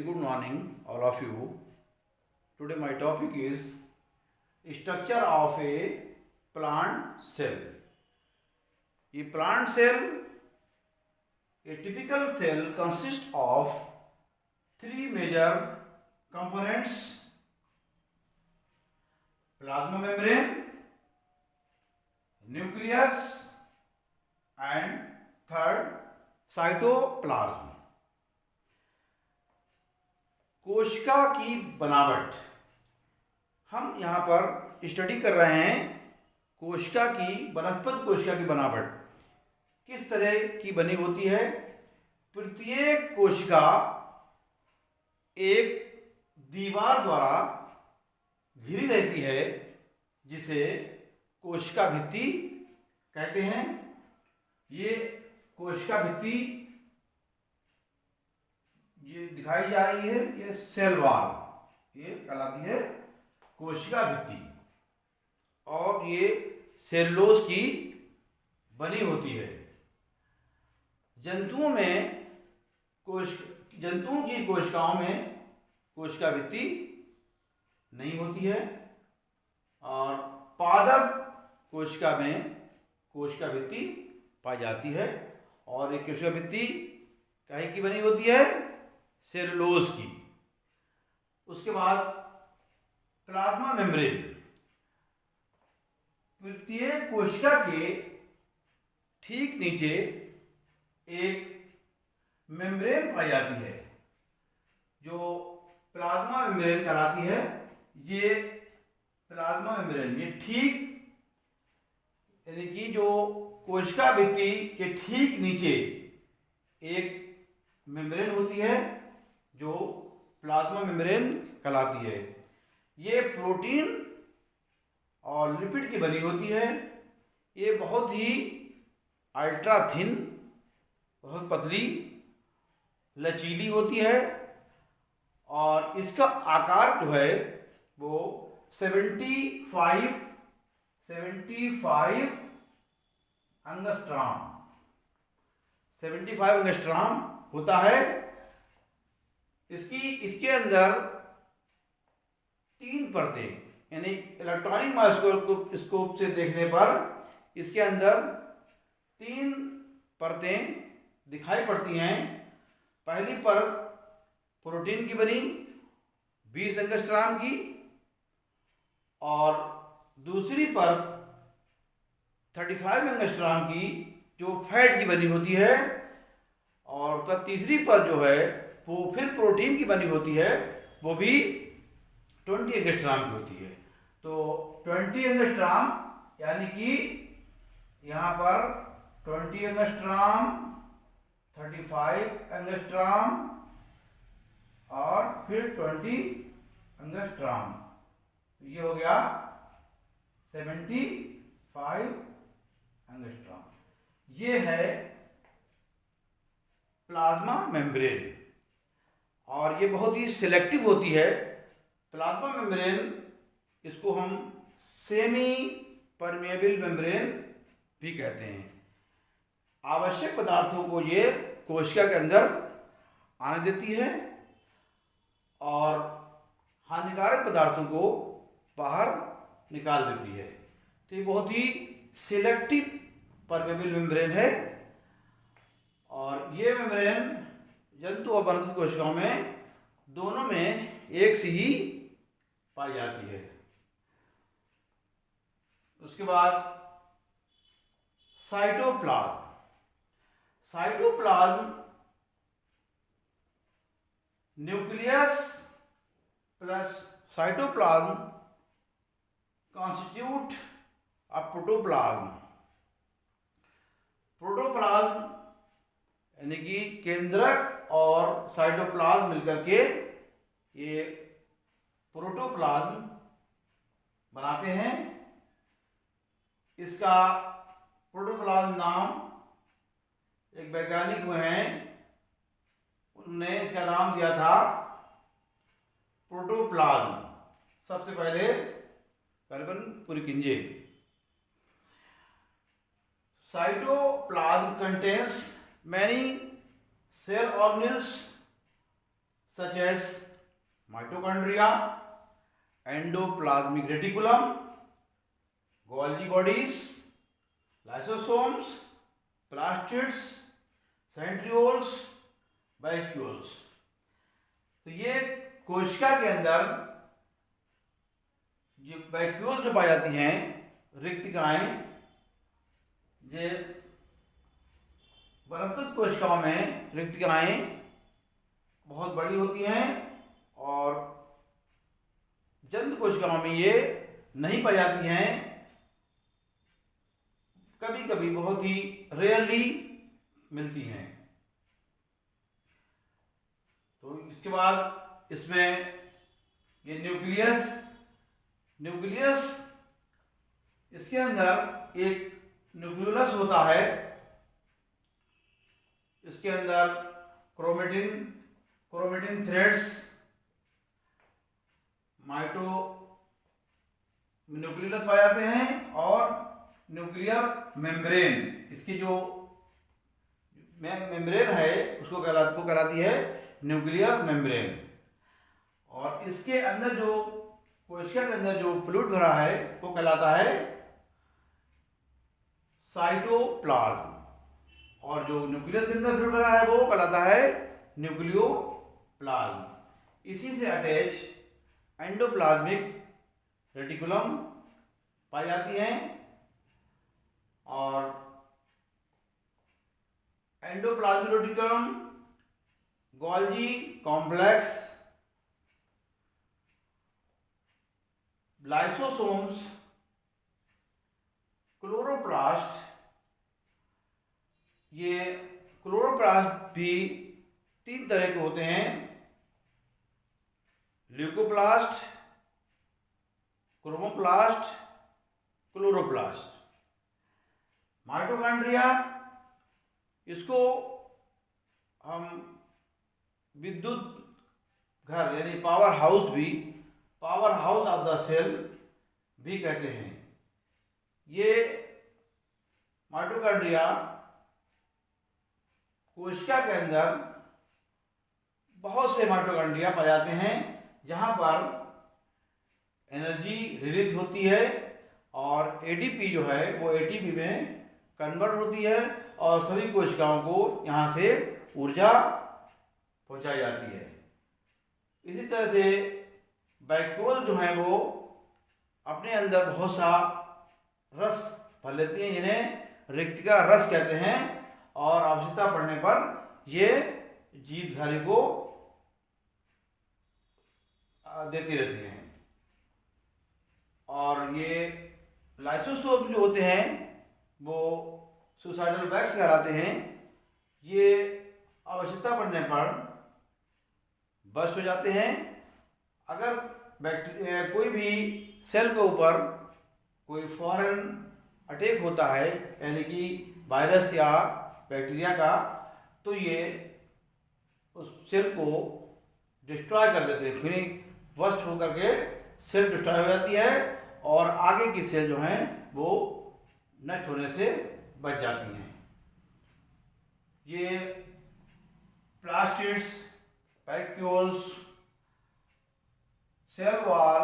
Very good morning, all of you. Today my topic is structure of a plant cell. A plant cell, a typical cell consists of three major components: plasma membrane, nucleus, and third, cytoplasm. कोशिका की बनावट, हम यहाँ पर study कर रहे हैं कोशिका की, वनस्पति कोशिका की बनावट किस तरह की बनी होती है। प्रत्येक कोशिका एक दीवार द्वारा घिरी रहती है जिसे कोशिका भित्ति कहते हैं। ये कोशिका भित्ति ये दिखाई जा रही है, ये सेल वॉल, ये कहलाती है कोशिका भित्ति, और ये सेलुलोज की बनी होती है। जंतुओं की कोशिकाओं में कोशिका भित्ति नहीं होती है, और पादप कोशिका में कोशिका भित्ति पाई जाती है। और एक कोशिका भित्ति काहे की बनी होती है? सेलुलोज की। उसके बाद प्लाज्मा मेम्ब्रेन, प्रत्येक कोशिका के ठीक नीचे एक मेम्ब्रेन पाई जाती है जो प्लाज्मा मेम्ब्रेन कहलाती है। ये प्लाज्मा मेम्ब्रेन ये ठीक यानी कि जो कोशिका भित्ति के ठीक नीचे एक मेम्ब्रेन होती है जो प्लाज्मा मेम्ब्रेन कहलाती है। ये प्रोटीन और लिपिड की बनी होती है। ये बहुत ही अल्ट्रा थिन, बहुत पतली, लचीली होती है, और इसका आकार जो है वो 75 एंगस्ट्रॉम 75 एंगस्ट्रॉम होता है। इसके अंदर तीन परतें, यानी इलेक्ट्रॉनिक माइक्रोस्कोप से देखने पर इसके अंदर तीन परतें दिखाई पड़ती हैं। पहली परत प्रोटीन की बनी 20 एंगस्ट्रॉम की, और दूसरी परत 35 एंगस्ट्रॉम की जो फैट की बनी होती है, और तीसरी परत जो है वो फिर प्रोटीन की बनी होती है, वो भी 20 एंगस्ट्रॉम की होती है। तो 20 एंगस्ट्रॉम यानी कि यहाँ पर 20 एंगस्ट्रॉम, 35 एंगस्ट्रॉम और फिर 20 एंगस्ट्रॉम, ये हो गया 75 एंगस्ट्रॉम। ये है प्लाज्मा मेम्ब्रेन, और ये बहुत ही सिलेक्टिव होती है। प्लाज्मा मेम्ब्रेन, इसको हम सेमी परमेबल मेम्ब्रेन भी कहते हैं। आवश्यक पदार्थों को ये कोशिका के अंदर आने देती है और हानिकारक पदार्थों को बाहर निकाल देती है। तो ये बहुत ही सिलेक्टिव परमेबल मेम्ब्रेन है, और ये मेम्ब्रेन जंतु और वनस्पति कोशिकाओं में दोनों में एक सी ही पाई जाती है। उसके बाद cytoplasm nucleus plus cytoplasm constitute अ प्रोटोप्लाज्म यानी कि केंद्रक और साइटोप्लाज्म मिलकर के ये प्रोटोप्लाज्म बनाते हैं। इसका प्रोटोप्लाज्म नाम एक वैज्ञानिक हुए हैं, उन्होंने इसका नाम दिया था प्रोटोप्लाज्म। सबसे पहले carbon पुरकिंजे। Cytoplasm contains many cell organelles such as mitochondria, endoplasmic reticulum, Golgi bodies, lysosomes, plastids, centrioles, vacuoles। तो ये कोशिका के अंदर जो वैक्यूल जो पाई जाती हैं, रिक्तिकाएं, ये वनस्पति कोशिकाओं में रिक्तिकाएं बहुत बड़ी होती हैं और जंतु कोशिकाओं में ये नहीं पाई जाती हैं, कभी कभी बहुत ही रेयरली मिलती हैं। तो इसके बाद इसमें ये न्यूक्लियस इसके अंदर एक न्यूक्लियोलस होता है, इसके अंदर क्रोमेटिन थ्रेड्स, न्यूक्लियोलस पाए जाते हैं और न्यूक्लियर मेम्ब्रेन, इसकी जो मेम्ब्रेन है उसको कहलाती है न्यूक्लियर मेम्ब्रेन। और इसके अंदर जो कोशिका के अंदर जो फ्लूइड भरा है वो कहलाता है साइटोप्लाज्म, और जो न्यूक्लियस के अंदर फ्लूइड भरा है वो कहलाता है न्यूक्लियोप्लाज्म। इसी से अटैच एंडोप्लाज्मिक रेटिकुलम पाई जाती है और endoplasmic reticulum, Golgi complex, lysosomes, chloroplast. ये क्लोरोप्लास्ट भी 3 तरह के होते हैं, ल्यूकोप्लास्ट, क्रोमोप्लास्ट, क्लोरोप्लास्ट। माइटोकॉन्ड्रिया, इसको हम विद्युत घर यानी power house of the cell भी कहते हैं। ये माइटोकॉन्ड्रिया कोशिका के अंदर बहुत से माइटोकॉन्ड्रिया पाए जाते हैं जहां पर एनर्जी रिलीज होती है और एटीपी जो है वो एटीपी में कन्वर्ट होती है और सभी कोशिकाओं को यहाँ से ऊर्जा पहुँचाई जाती है। इसी तरह से वैक्यूल जो हैं वो अपने अंदर बहुत सा रस भर लेती हैं जिन्हें रिक्तिका रस कहते हैं और आवश्यकता पड़ने पर ये जीवधारी को देती रहती हैं। और ये लाइसोसोम जो होते हैं वो सुसाइडल बैग्स कहलाते हैं। ये आवश्यकता पड़ने पर बस्ट हो जाते हैं। अगर बैक्टीरिया कोई भी सेल के ऊपर कोई फॉरेन अटैक होता है यानी कि वायरस या बैक्टीरिया का, तो ये उस सेल को डिस्ट्रॉय कर देते हैं, फिर बस्ट होकर के सेल डिस्ट्रॉय हो जाती है और आगे की सेल जो हैं वो नष्ट होने से बच जाती हैं। ये plastids, vacuoles, cell wall,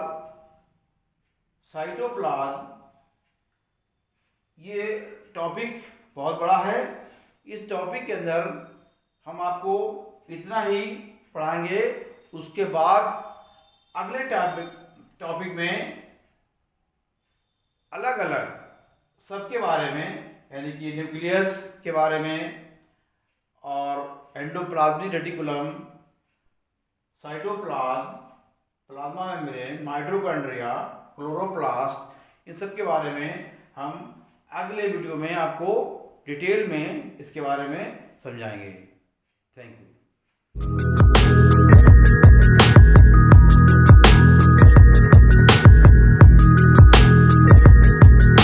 cytoplasm, ये टॉपिक बहुत बड़ा है। इस टॉपिक के अंदर हम आपको इतना ही पढ़ाएंगे, उसके बाद अगले टॉपिक में अलग अलग सबके बारे में यानी कि न्यूक्लियस के बारे में और endoplasmic reticulum, cytoplasm, plasma membrane, mitochondria, chloroplast, इन सब के बारे में हम अगले वीडियो में आपको डिटेल में इसके बारे में समझाएंगे। Thank you.